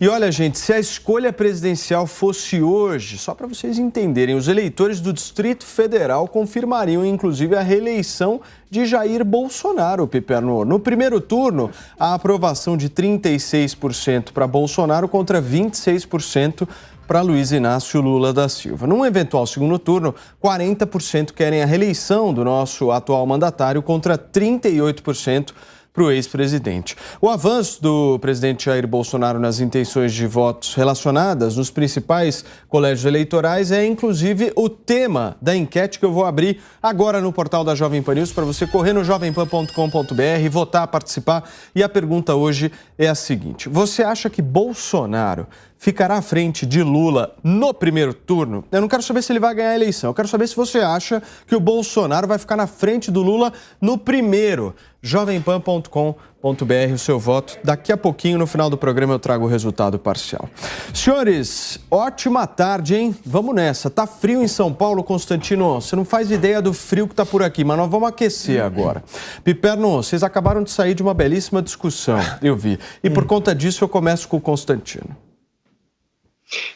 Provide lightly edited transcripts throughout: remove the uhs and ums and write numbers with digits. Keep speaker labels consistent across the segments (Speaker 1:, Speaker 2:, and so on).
Speaker 1: E olha, gente, se a escolha presidencial fosse hoje, só para vocês entenderem, os eleitores do Distrito Federal confirmariam, inclusive, a reeleição de Jair Bolsonaro, Piperno. No primeiro turno, a aprovação de 36% para Bolsonaro contra 26% para Luiz Inácio Lula da Silva. Num eventual segundo turno, 40% querem a reeleição do nosso atual mandatário contra 38% para o ex-presidente. O avanço do presidente Jair Bolsonaro nas intenções de votos relacionadas nos principais colégios eleitorais é, inclusive, o tema da enquete que eu vou abrir agora no portal da Jovem Pan News para você correr no jovempan.com.br, votar, participar. E a pergunta hoje é a seguinte: você acha que Bolsonaro ficará à frente de Lula no primeiro turno? Eu não quero saber se ele vai ganhar a eleição, eu quero saber se você acha que o Bolsonaro vai ficar na frente do Lula no primeiro. jovempan.com.br, o seu voto. Daqui a pouquinho, no final do programa, eu trago o resultado parcial. Senhores, ótima tarde, hein? Vamos nessa. Tá frio em São Paulo, Constantino. Você não faz ideia do frio que tá por aqui, mas nós vamos aquecer agora. Piperno, vocês acabaram de sair de uma belíssima discussão, eu vi. E por conta disso, eu começo com o Constantino.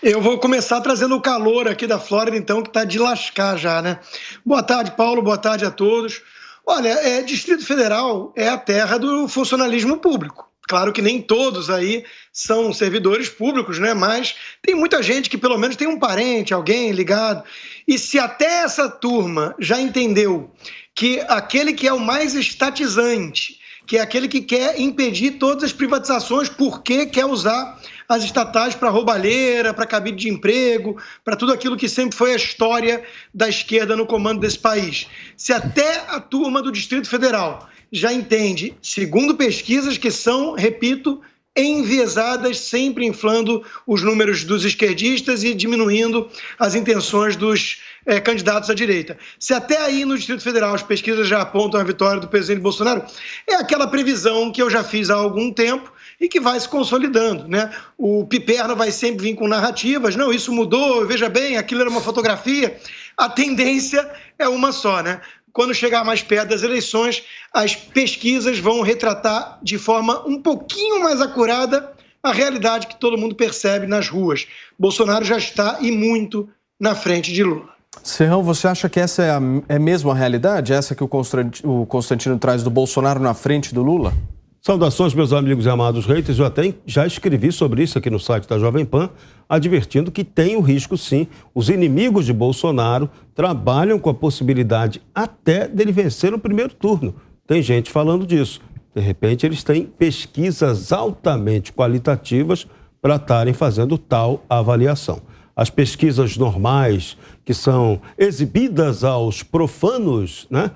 Speaker 2: Eu vou começar trazendo o calor aqui da Flórida, então, que está de lascar já, né? Boa tarde, Paulo, boa tarde a todos. Olha, Distrito Federal é a terra do funcionalismo público. Claro que nem todos aí são servidores públicos, né? Mas tem muita gente que pelo menos tem um parente, alguém ligado. E se até essa turma já entendeu que aquele que é o mais estatizante, que é aquele que quer impedir todas as privatizações porque quer usar as estatais para roubalheira, para cabide de emprego, para tudo aquilo que sempre foi a história da esquerda no comando desse país. Se até a turma do Distrito Federal já entende, segundo pesquisas que são, repito, enviesadas, sempre inflando os números dos esquerdistas e diminuindo as intenções dos candidatos à direita. Se até aí no Distrito Federal as pesquisas já apontam a vitória do presidente Bolsonaro, é aquela previsão que eu já fiz há algum tempo e que vai se consolidando, né? O Piperno vai sempre vir com narrativas, não, isso mudou, veja bem, aquilo era uma fotografia. A tendência é uma só, né? Quando chegar mais perto das eleições, as pesquisas vão retratar de forma um pouquinho mais acurada a realidade que todo mundo percebe nas ruas. Bolsonaro já está e muito na frente de Lula.
Speaker 1: Serrão, você acha que essa é mesmo a realidade? Essa que o Constantino traz do Bolsonaro na frente do Lula?
Speaker 3: Saudações, meus amigos e amados haters. Eu até já escrevi sobre isso aqui no site da Jovem Pan, advertindo que tem o risco, sim. Os inimigos de Bolsonaro trabalham com a possibilidade até dele vencer no primeiro turno. Tem gente falando disso. De repente, eles têm pesquisas altamente qualitativas para estarem fazendo tal avaliação. As pesquisas normais, que são exibidas aos profanos, né,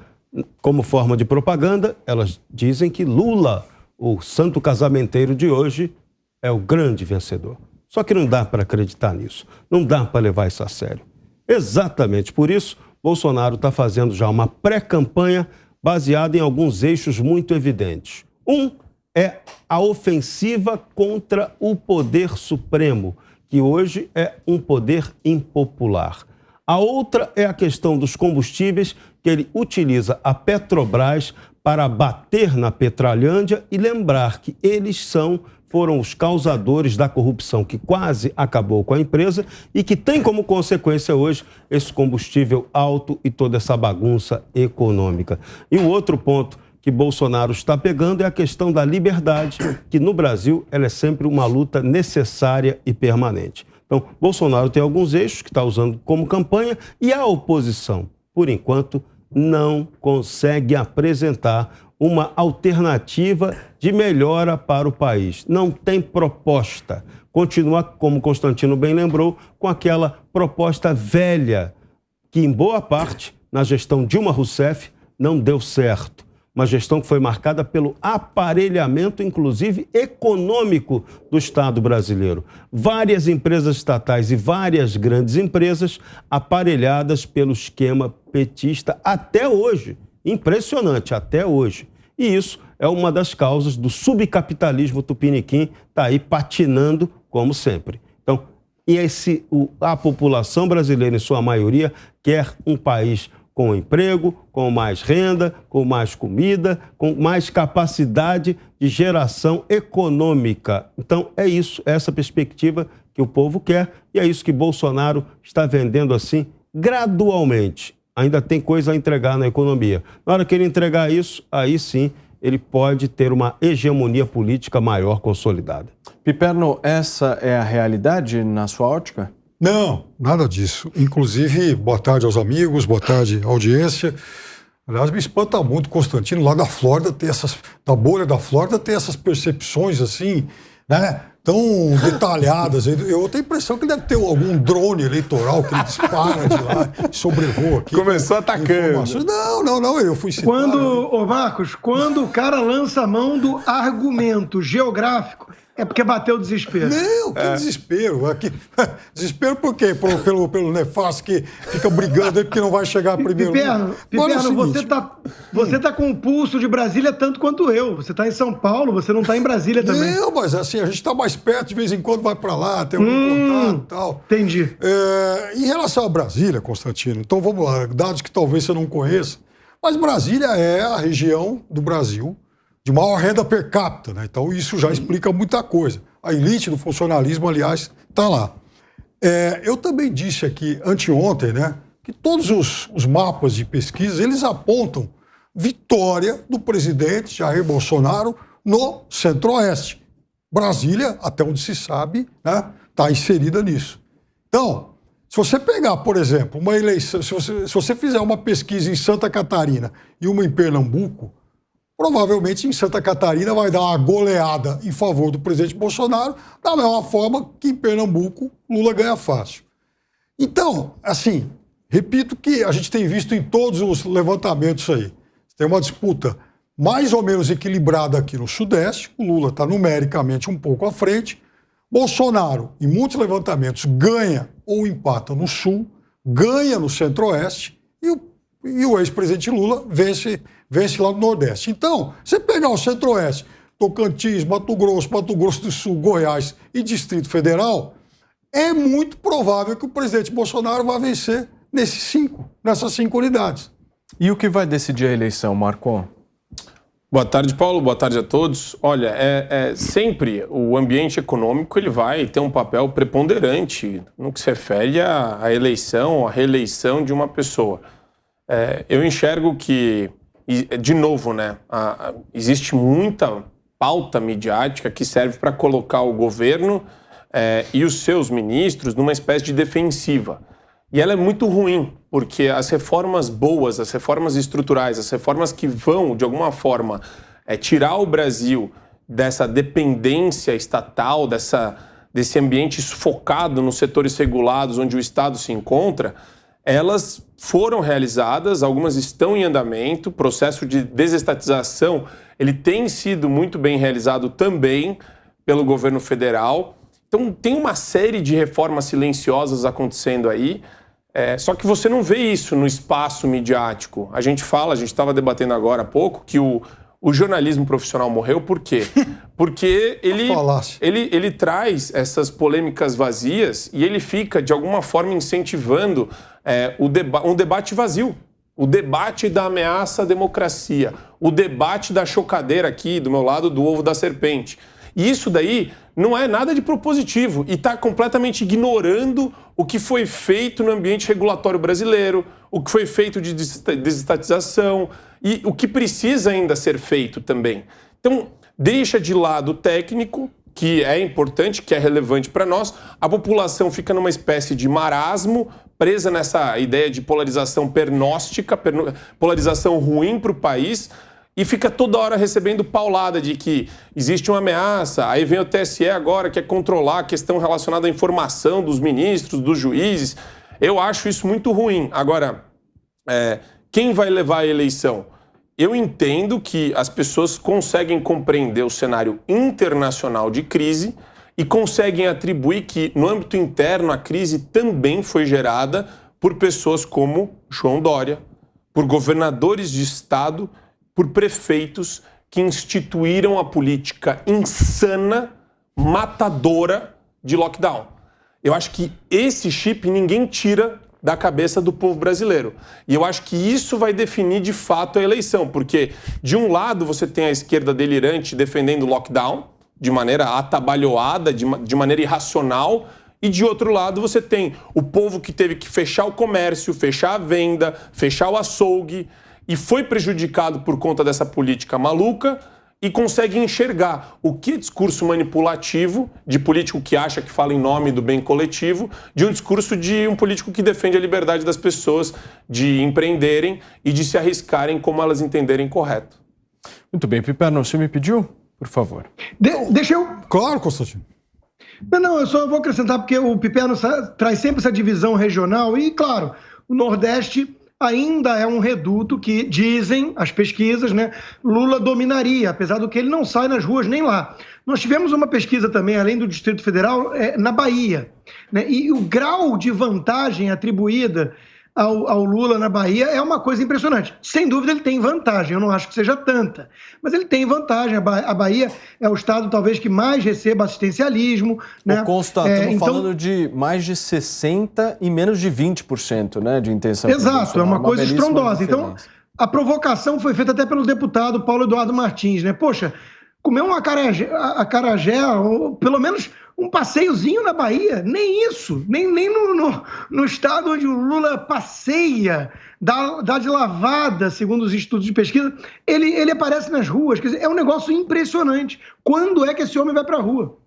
Speaker 3: como forma de propaganda, elas dizem que Lula, o santo casamenteiro de hoje, é o grande vencedor. Só que não dá para acreditar nisso, não dá para levar isso a sério. Exatamente por isso, Bolsonaro está fazendo já uma pré-campanha baseada em alguns eixos muito evidentes. Um é a ofensiva contra o poder supremo, que hoje é um poder impopular. A outra é a questão dos combustíveis, que ele utiliza a Petrobras para bater na Petralhândia e lembrar que eles foram os causadores da corrupção que quase acabou com a empresa e que tem como consequência hoje esse combustível alto e toda essa bagunça econômica. E o outro ponto que Bolsonaro está pegando é a questão da liberdade, que no Brasil ela é sempre uma luta necessária e permanente. Então, Bolsonaro tem alguns eixos que está usando como campanha e a oposição, por enquanto, não consegue apresentar uma alternativa de melhora para o país. Não tem proposta. Continua, como Constantino bem lembrou, com aquela proposta velha que, em boa parte, na gestão Dilma Rousseff, não deu certo. Uma gestão que foi marcada pelo aparelhamento, inclusive econômico, do Estado brasileiro. Várias empresas estatais e várias grandes empresas aparelhadas pelo esquema petista até hoje. Impressionante, até hoje. E isso é uma das causas do subcapitalismo tupiniquim tá aí patinando como sempre. Então, a população brasileira, em sua maioria, quer um país com emprego, com mais renda, com mais comida, com mais capacidade de geração econômica. Então, é isso, essa perspectiva que o povo quer e é isso que Bolsonaro está vendendo assim gradualmente. Ainda tem coisa a entregar na economia. Na hora que ele entregar isso, aí sim ele pode ter uma hegemonia política maior consolidada.
Speaker 1: Piperno, essa é a realidade na sua ótica?
Speaker 4: Não, nada disso. Inclusive, boa tarde aos amigos, boa tarde à audiência. Aliás, me espanta muito, Constantino, lá da Flórida, da bolha da Flórida, ter essas percepções assim, né, tão detalhadas. Eu tenho a impressão que deve ter algum drone eleitoral que ele dispara de lá, sobrevoa aqui.
Speaker 1: Começou atacando.
Speaker 4: Não, eu fui citado.
Speaker 2: Ô Marcos, quando o cara lança a mão do argumento geográfico, é porque bateu o desespero.
Speaker 4: Não, que desespero. Desespero por quê? Pelo nefasto que fica brigando aí porque não vai chegar primeiro.
Speaker 2: Piperno, você tá com o pulso de Brasília tanto quanto eu. Você tá em São Paulo, você não tá em Brasília também.
Speaker 4: Não, mas assim, a gente tá mais perto, de vez em quando vai para lá, tem algum contato e tal.
Speaker 2: Entendi.
Speaker 4: Em relação a Brasília, Constantino, então vamos lá, dados que talvez você não conheça, mas Brasília é a região do Brasil de maior renda per capita, né? Então isso já explica muita coisa. A elite do funcionalismo, aliás, está lá. Eu também disse aqui anteontem, né, que todos os mapas de pesquisa, eles apontam vitória do presidente Jair Bolsonaro no Centro-Oeste. Brasília, até onde se sabe, né, está inserida nisso. Então, se você pegar, por exemplo, uma eleição, se você fizer uma pesquisa em Santa Catarina e uma em Pernambuco, provavelmente em Santa Catarina vai dar uma goleada em favor do presidente Bolsonaro, da mesma forma que em Pernambuco Lula ganha fácil. Então, assim, repito que a gente tem visto em todos os levantamentos aí. Tem uma disputa mais ou menos equilibrada aqui no Sudeste, o Lula está numericamente um pouco à frente, Bolsonaro, em muitos levantamentos, ganha ou empata no Sul, ganha no Centro-Oeste e o ex-presidente Lula vence lá no Nordeste. Então, você pegar o Centro-Oeste, Tocantins, Mato Grosso do Sul, Goiás e Distrito Federal, é muito provável que o presidente Bolsonaro vá vencer nessas 5 unidades.
Speaker 1: E o que vai decidir a eleição, Marcon?
Speaker 5: Boa tarde, Paulo. Boa tarde a todos. Olha, sempre o ambiente econômico ele vai ter um papel preponderante no que se refere à eleição, à reeleição de uma pessoa. Eu enxergo que, de novo, né, existe muita pauta midiática que serve para colocar o governo e os seus ministros numa espécie de defensiva. E ela é muito ruim, porque as reformas boas, as reformas estruturais, as reformas que vão, de alguma forma, tirar o Brasil dessa dependência estatal, desse ambiente sufocado nos setores regulados onde o Estado se encontra, elas foram realizadas, algumas estão em andamento, o processo de desestatização ele tem sido muito bem realizado também pelo governo federal. Então tem uma série de reformas silenciosas acontecendo aí, só que você não vê isso no espaço midiático. A gente estava debatendo agora há pouco que o jornalismo profissional morreu, por quê? Porque ele traz essas polêmicas vazias e ele fica, de alguma forma, incentivando um debate vazio. O debate da ameaça à democracia. O debate da chocadeira aqui, do meu lado, do ovo da serpente. E isso daí não é nada de propositivo e está completamente ignorando o que foi feito no ambiente regulatório brasileiro, o que foi feito de desestatização e o que precisa ainda ser feito também. Então, deixa de lado o técnico, que é importante, que é relevante para nós, a população fica numa espécie de marasmo, presa nessa ideia de polarização pernóstica, polarização ruim para o país, e fica toda hora recebendo paulada de que existe uma ameaça, aí vem o TSE agora, que é controlar a questão relacionada à informação dos ministros, dos juízes. Eu acho isso muito ruim. Agora, quem vai levar a eleição? Eu entendo que as pessoas conseguem compreender o cenário internacional de crise e conseguem atribuir que, no âmbito interno, a crise também foi gerada por pessoas como João Dória, por governadores de estado, por prefeitos que instituíram a política insana, matadora de lockdown. Eu acho que esse chip ninguém tira da cabeça do povo brasileiro. E eu acho que isso vai definir de fato a eleição, porque de um lado você tem a esquerda delirante defendendo o lockdown de maneira atabalhoada, de maneira irracional, e de outro lado você tem o povo que teve que fechar o comércio, fechar a venda, fechar o açougue, e foi prejudicado por conta dessa política maluca, e consegue enxergar o que é discurso manipulativo de político que acha que fala em nome do bem coletivo, de um discurso de um político que defende a liberdade das pessoas de empreenderem e de se arriscarem como elas entenderem correto.
Speaker 1: Muito bem, Piperno, você me pediu? Por favor.
Speaker 2: Deixa eu...
Speaker 4: Claro, Constantino.
Speaker 2: Não, eu só vou acrescentar porque o Piperno traz sempre essa divisão regional e, claro, o Nordeste ainda é um reduto que, dizem as pesquisas, né, Lula dominaria, apesar do que ele não sai nas ruas nem lá. Nós tivemos uma pesquisa também, além do Distrito Federal, na Bahia, né, e o grau de vantagem atribuída ao Lula na Bahia é uma coisa impressionante. Sem dúvida ele tem vantagem, eu não acho que seja tanta, mas ele tem vantagem. A Bahia é o estado talvez que mais receba assistencialismo. Né?
Speaker 1: Estamos falando de mais de 60% e menos de 20%, né, de intenção.
Speaker 2: Exato, é uma coisa estrondosa. Então, a provocação foi feita até pelo deputado Paulo Eduardo Martins, né? Poxa, comer um acarajé, ou pelo menos um passeiozinho na Bahia, nem isso, nem no estado onde o Lula passeia, dá de lavada, segundo os estudos de pesquisa, ele aparece nas ruas. Quer dizer, é um negócio impressionante. Quando é que esse homem vai para a rua?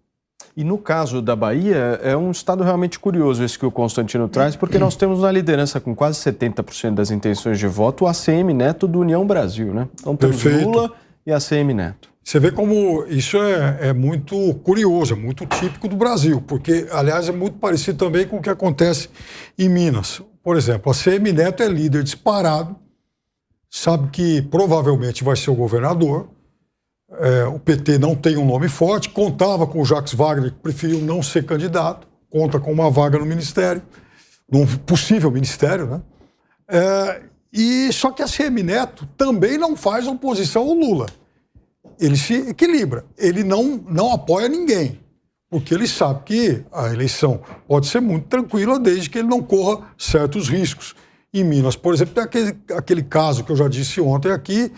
Speaker 1: E no caso da Bahia, é um estado realmente curioso esse que o Constantino traz, porque nós temos na liderança com quase 70% das intenções de voto o ACM Neto do União Brasil, né? Então temos Lula e ACM Neto.
Speaker 4: Você vê como isso é muito curioso, é muito típico do Brasil, porque, aliás, é muito parecido também com o que acontece em Minas. Por exemplo, a ACM Neto é líder disparado, sabe que provavelmente vai ser o governador, o PT não tem um nome forte, contava com o Jacques Wagner, que preferiu não ser candidato, conta com uma vaga no ministério, num possível ministério, né? Só que a ACM Neto também não faz oposição ao Lula. Ele se equilibra, ele não apoia ninguém, porque ele sabe que a eleição pode ser muito tranquila desde que ele não corra certos riscos. Em Minas, por exemplo, tem aquele caso que eu já disse ontem aqui,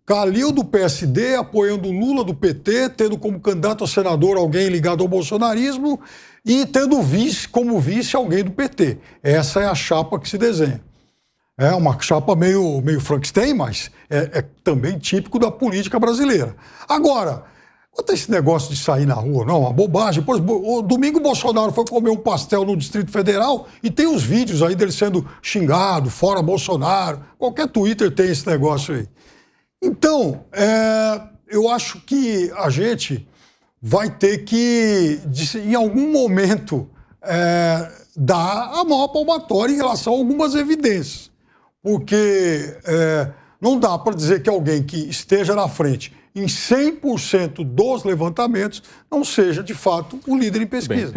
Speaker 4: Calil do PSD apoiando Lula do PT, tendo como candidato a senador alguém ligado ao bolsonarismo e tendo como vice alguém do PT. Essa é a chapa que se desenha. É uma chapa meio Frankenstein, mas é também típico da política brasileira. Agora, quanto a esse negócio de sair na rua, não, uma bobagem. Pois, domingo o Bolsonaro foi comer um pastel no Distrito Federal e tem os vídeos aí dele sendo xingado, fora Bolsonaro. Qualquer Twitter tem esse negócio aí. Então, eu acho que a gente vai ter que, em algum momento, dar a maior palmatória em relação a algumas evidências. Porque não dá para dizer que alguém que esteja na frente em 100% dos levantamentos não seja, de fato, o líder em pesquisa.